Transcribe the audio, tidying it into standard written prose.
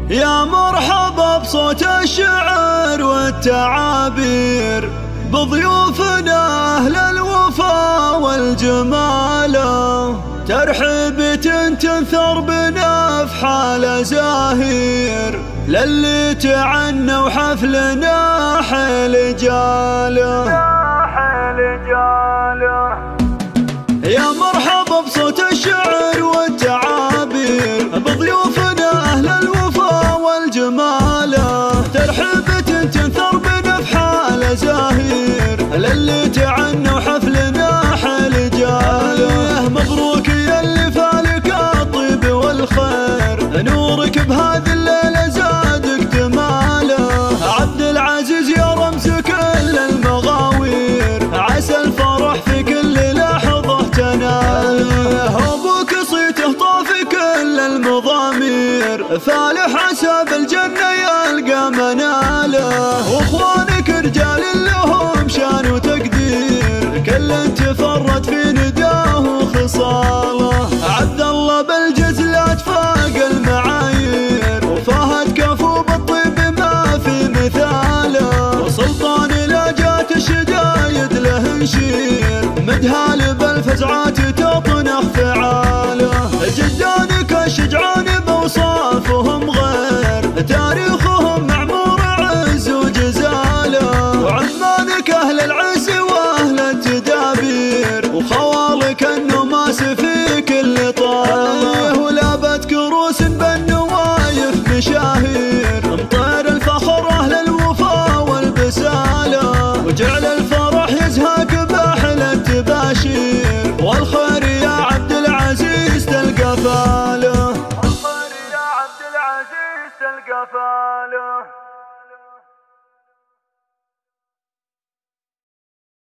يا مرحبا بصوت الشعر والتعابير، بضيوفنا أهل الوفا والجمال، ترحيبة تنثر بنفحال زاهير، للي تعنى وحفلنا حيل جاله. يا مرحبا بصوت الشعر والتعابير، بضيوفنا أهل الوفا والجمال، ترحيبة تنثر بنفحال زاهير، للي تعنى وحفلنا حيل جاله. مبروك يا اللي فالك الطيب والخير، نورك بهذه الليلة زادك جماله. عبد العزيز يا رمز كل المغاوير، عسى الفرح في كل لحظة تناله. أبوك صيته طاف كل المضامير، فالح عسى بالجنة يلقى مناله. واخوانك رجال لهم شان وتقدير، كل تفرد في نداه وخصاله. عبد الله بالجزلات فاق المعايير، وفهد كفو بالطيب ما في مثاله. وسلطان لا جات الشدايد له نشير، مدهال بالفزعات تطنخ فعاله. جدانك الشجعان بوصافهم غير، تاريخهم معمور عز وجزاله. وعمانك أهل العز وأهل التدابير، وخوالك النماس في كل طاله. ولابت كروس بالنوايف مشاهير، مطير الفخر أهل الوفا والبساله. وجعل الفرح يزهق بأحلى التباشير، والخير يا عبد العزيز تلقى فاله. والخير يا عبد العزيز تلقى فاله.